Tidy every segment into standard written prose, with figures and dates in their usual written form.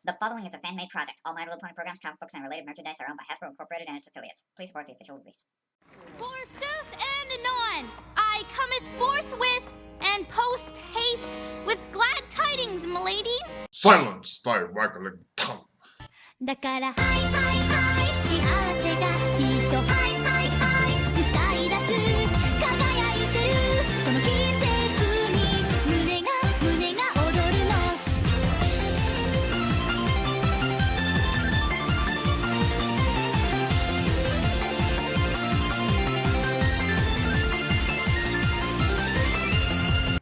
The following is a fan-made project. All My Little Pony programs, comic books, and related merchandise are owned by Hasbro Incorporated and its affiliates. Please support the official release. Forsooth and anon, I cometh forthwith and post haste with glad tidings, m'ladies. Silence thy waggling tongue. だからはいはいはい幸せがきっとはいはいはい歌い出す輝いてるこの季節に胸が踊るの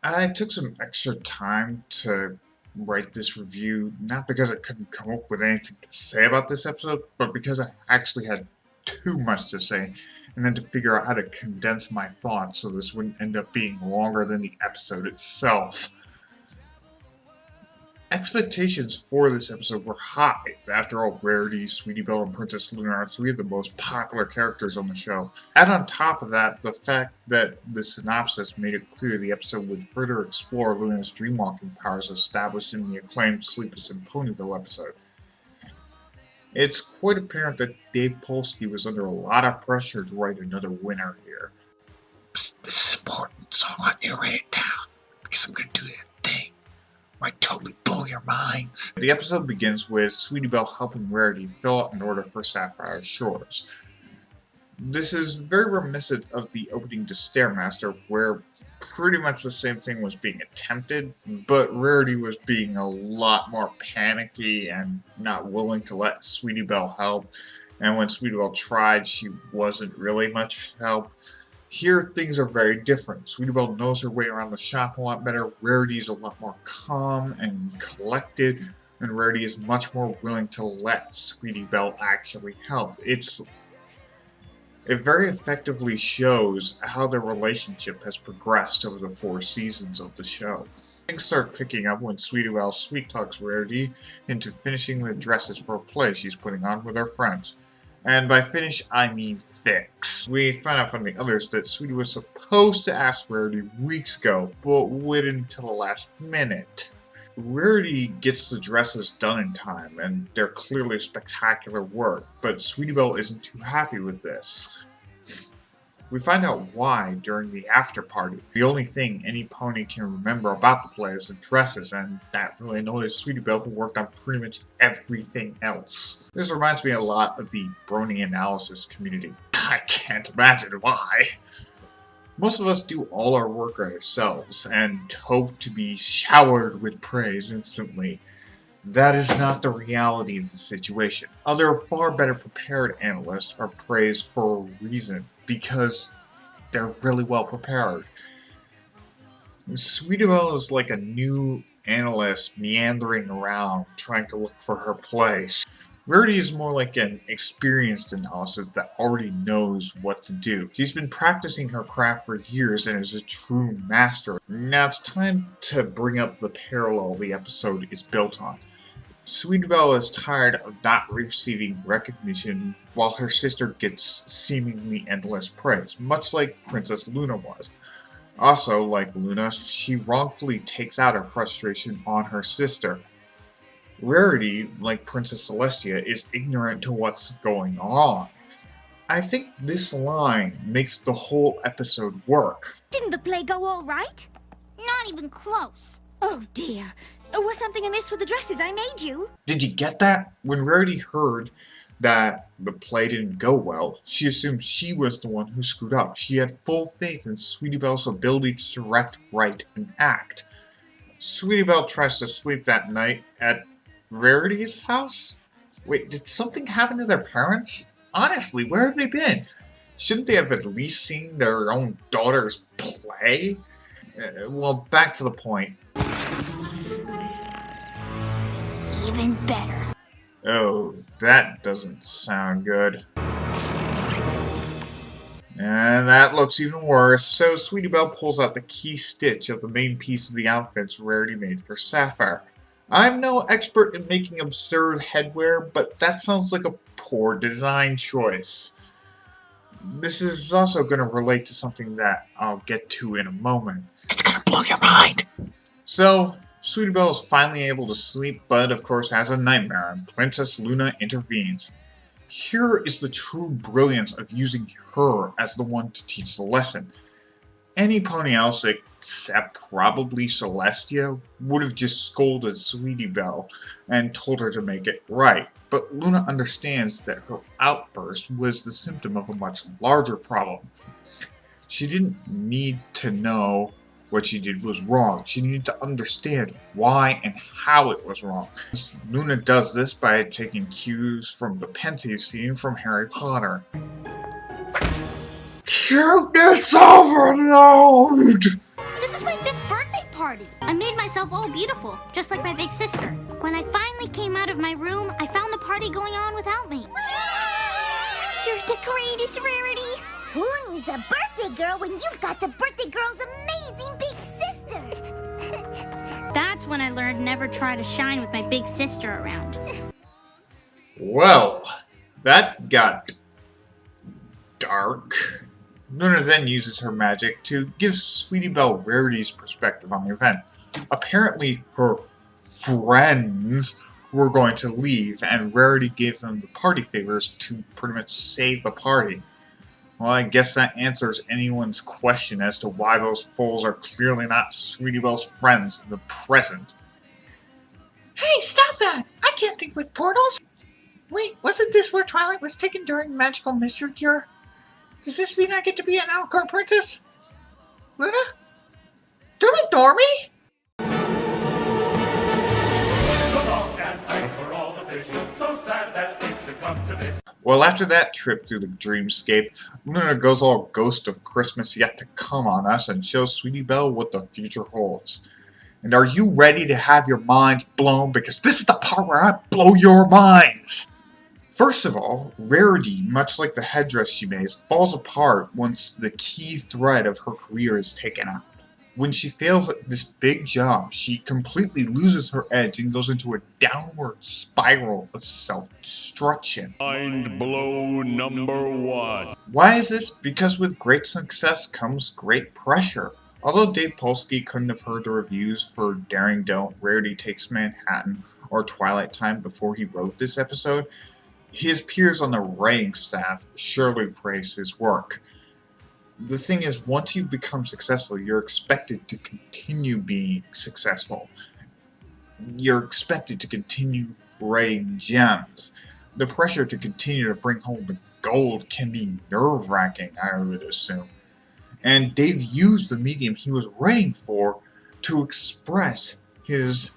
I took some extra time to write this review, not because I couldn't come up with anything to say about this episode, but because I actually had too much to say, and then to figure out how to condense my thoughts so this wouldn't end up being longer than the episode itself. Expectations for this episode were high. After all, Rarity, Sweetie Belle, and Princess Luna are three of the most popular characters on the show. And on top of that, the fact that the synopsis made it clear the episode would further explore Luna's dreamwalking powers established in the acclaimed Sleepless in Ponyville episode. It's quite apparent that Dave Polsky was under a lot of pressure to write another winner here. Psst, this is important, so I want you to write it down, because I'm going to do this thing. Might totally blow your minds. The episode begins with Sweetie Belle helping Rarity fill out an order for Sapphire Shores. This is very reminiscent of the opening to Stairmaster, where pretty much the same thing was being attempted, but Rarity was being a lot more panicky and not willing to let Sweetie Belle help, and when Sweetie Belle tried, she wasn't really much help. Here, things are very different. Sweetie Belle knows her way around the shop a lot better, Rarity is a lot more calm and collected, and Rarity is much more willing to let Sweetie Belle actually help. It very effectively shows how their relationship has progressed over the 4 seasons of the show. Things start picking up when Sweetie Belle sweet-talks Rarity into finishing the dresses for a play she's putting on with her friends. And by finish, I mean fix. We find out from the others that Sweetie was supposed to ask Rarity weeks ago, but waited until the last minute. Rarity gets the dresses done in time, and they're clearly spectacular work, but Sweetie Belle isn't too happy with this. We find out why during the after party. The only thing any pony can remember about the play is the dresses, and that really annoys Sweetie Belle, who worked on pretty much everything else. This reminds me a lot of the Brony analysis community. I can't imagine why. Most of us do all our work ourselves, and hope to be showered with praise instantly. That is not the reality of the situation. Other far better prepared analysts are praised for a reason, because they're really well prepared. Sweetie Belle is like a new analyst meandering around trying to look for her place. Rarity is more like an experienced analyst that already knows what to do. She's been practicing her craft for years and is a true master. Now it's time to bring up the parallel the episode is built on. Sweetie Belle is tired of not receiving recognition while her sister gets seemingly endless praise, much like Princess Luna was. Also, like Luna, she wrongfully takes out her frustration on her sister. Rarity, like Princess Celestia, is ignorant to what's going on. I think this line makes the whole episode work. Didn't the play go all right? Not even close. Oh dear. Was something amiss with the dresses I made you? Did you get that? When Rarity heard that the play didn't go well, she assumed she was the one who screwed up. She had full faith in Sweetie Belle's ability to direct, write, and act. Sweetie Belle tries to sleep that night at Rarity's house? Wait, did something happen to their parents? Honestly, where have they been? Shouldn't they have at least seen their own daughter's play? Well, back to the point. Even better. Oh, that doesn't sound good. And that looks even worse. So Sweetie Belle pulls out the key stitch of the main piece of the outfits Rarity made for Sapphire. I'm no expert in making absurd headwear, but that sounds like a poor design choice. This is also going to relate to something that I'll get to in a moment. It's going to blow your mind! So, Sweetie Belle is finally able to sleep, but of course has a nightmare, and Princess Luna intervenes. Here is the true brilliance of using her as the one to teach the lesson. Any pony else, except probably Celestia, would have just scolded Sweetie Belle and told her to make it right. But Luna understands that her outburst was the symptom of a much larger problem. She didn't need to know what she did was wrong. She needed to understand why and how it was wrong. Luna does this by taking cues from the pensive scene from Harry Potter. Cuteness overload! This is my 5th birthday party. I made myself all beautiful, just like my big sister. When I finally came out of my room, I found the party going on without me. You're the greatest, Rarity. Who needs a birthday girl when you've got the birthday girl's amazing big sister? That's when I learned never try to shine with my big sister around. Well, that got dark. Luna then uses her magic to give Sweetie Belle Rarity's perspective on the event. Apparently, her friends were going to leave, and Rarity gave them the party favors to pretty much save the party. Well, I guess that answers anyone's question as to why those fools are clearly not Sweetie Belle's friends in the present. Hey, stop that! I can't think with portals! Wait, wasn't this where Twilight was taken during Magical Mystery Cure? Does this mean I get to be an Alicorn Princess? Luna? Don't ignore me! Well, after that trip through the dreamscape, Luna goes all Ghost of Christmas Yet to Come on us and shows Sweetie Belle what the future holds. And are you ready to have your minds blown? Because this is the part where I blow your minds! First of all, Rarity, much like the headdress she makes, falls apart once the key thread of her career is taken out. When she fails at this big job, she completely loses her edge and goes into a downward spiral of self-destruction. Mind blow number 1. Why is this? Because with great success comes great pressure. Although Dave Polsky couldn't have heard the reviews for Daring Don't, Rarity Takes Manhattan, or Twilight Time before he wrote this episode, his peers on the writing staff surely praise his work. The thing is, once you become successful, you're expected to continue being successful. You're expected to continue writing gems. The pressure to continue to bring home the gold can be nerve-wracking, I would assume. And Dave used the medium he was writing for to express his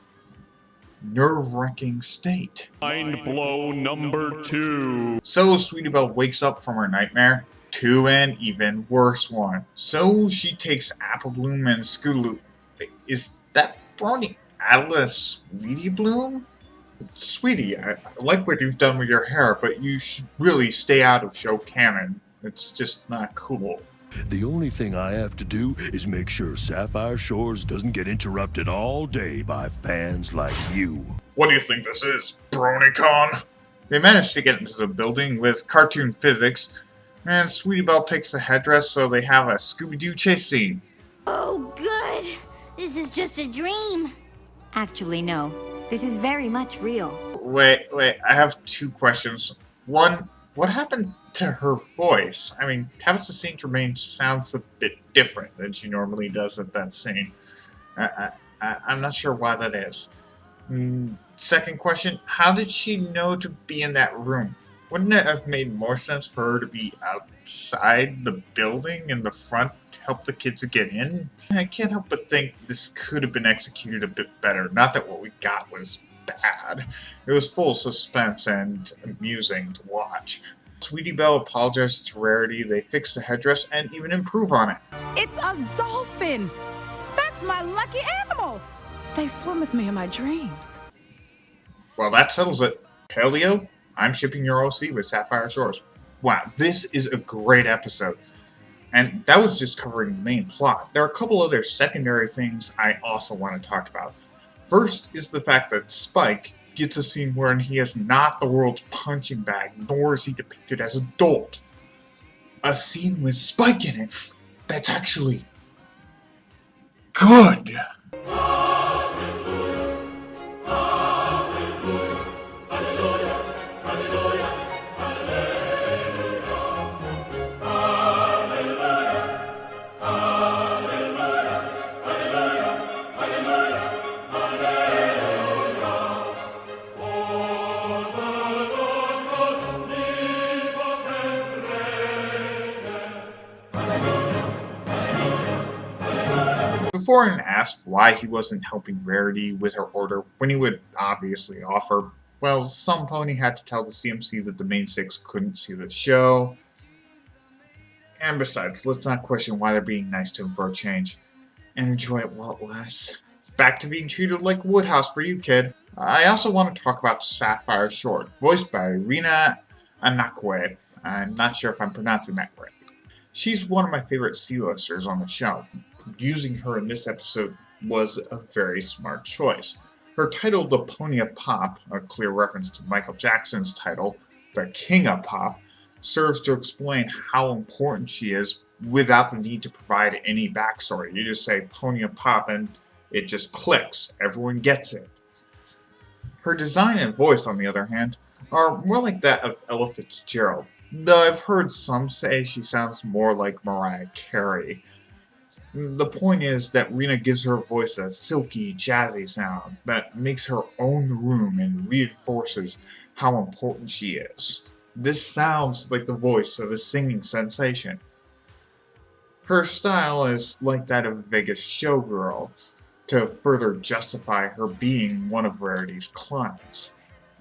nerve-wracking state. Mind blow number 2. So Sweetie Belle wakes up from her nightmare to an even worse one. So she takes Apple Bloom and Scootaloo. Is that Brony Atlas Sweetie Bloom? Sweetie, I like what you've done with your hair, but you should really stay out of show canon. It's just not cool. The only thing I have to do is make sure Sapphire Shores doesn't get interrupted all day by fans like you. What do you think this is, BronyCon? They manage to get into the building with cartoon physics, and Sweetie Belle takes the headdress so they have a Scooby-Doo chase scene. Oh, good. This is just a dream. Actually, no. This is very much real. Wait, I have 2 questions. One, what happened to her voice? I mean, Tabitha St. Germain sounds a bit different than she normally does at that scene. I'm not sure why that is. Second question, how did she know to be in that room? Wouldn't it have made more sense for her to be outside the building in the front to help the kids get in? I can't help but think this could have been executed a bit better. Not that what we got was bad. It was full of suspense and amusing to watch. Sweetie Belle apologizes to Rarity, they fix the headdress, and even improve on it. It's a dolphin! That's my lucky animal! They swim with me in my dreams. Well, that settles it. Paleo, I'm shipping your OC with Sapphire Shores. Wow, this is a great episode. And that was just covering the main plot. There are a couple other secondary things I also want to talk about. First is the fact that Spike gets a scene wherein he is not the world's punching bag, nor is he depicted as a dolt. A scene with Spike in it that's actually good. Before asked why he wasn't helping Rarity with her order when he would obviously offer, well, some pony had to tell the CMC that the main six couldn't see the show. And besides, let's not question why they're being nice to him for a change. And enjoy it while it lasts. Back to being treated like Woodhouse for you, kid. I also want to talk about Sapphire Short, voiced by Rina Anakwe. I'm not sure if I'm pronouncing that right. She's one of my favorite C-listers on the show. Using her in this episode was a very smart choice. Her title, The Pony of Pop, a clear reference to Michael Jackson's title, The King of Pop, serves to explain how important she is without the need to provide any backstory. You just say Pony of Pop and it just clicks. Everyone gets it. Her design and voice, on the other hand, are more like that of Ella Fitzgerald, though I've heard some say she sounds more like Mariah Carey. The point is that Rina gives her voice a silky, jazzy sound that makes her own the room and reinforces how important she is. This sounds like the voice of a singing sensation. Her style is like that of a Vegas showgirl, to further justify her being one of Rarity's clients.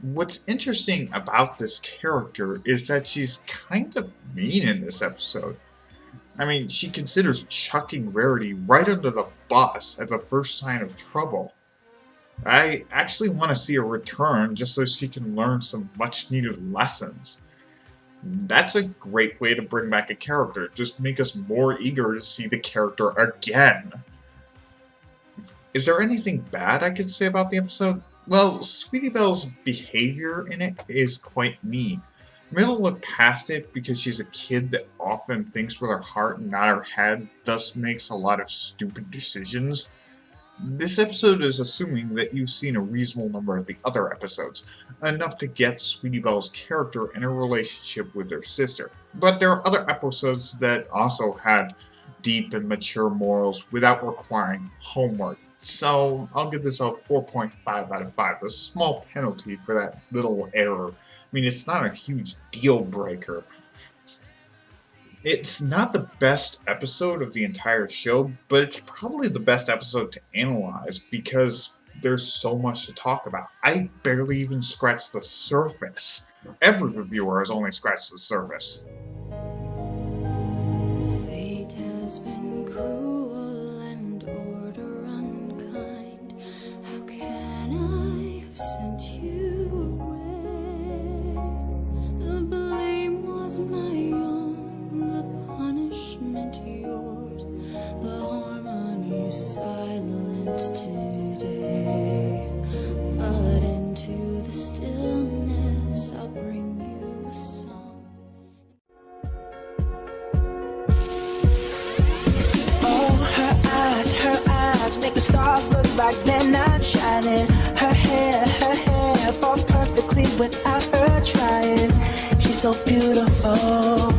What's interesting about this character is that she's kind of mean in this episode. I mean, she considers chucking Rarity right under the bus at the first sign of trouble. I actually want to see her return just so she can learn some much-needed lessons. That's a great way to bring back a character, just make us more eager to see the character again. Is there anything bad I could say about the episode? Well, Sweetie Belle's behavior in it is quite mean. I'm able to look past it because she's a kid that often thinks with her heart and not her head, thus makes a lot of stupid decisions. This episode is assuming that you've seen a reasonable number of the other episodes, enough to get Sweetie Belle's character in a relationship with her sister. But there are other episodes that also had deep and mature morals without requiring homework. So I'll give this a 4.5 out of 5, a small penalty for that little error. I mean, it's not a huge deal breaker. It's not the best episode of the entire show, but it's probably the best episode to analyze because there's so much to talk about. I barely even scratched the surface. Every reviewer has only scratched the surface. Fate has been cruel and order unkind. How can I have sent you away? The blame was my own, the punishment yours. The harmony silent today, but into the stillness I'll bring you a song. Oh, her eyes make the stars look like they're not shining. Her hair falls perfectly without her trying. She's so beautiful,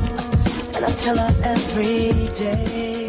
and I tell her every day.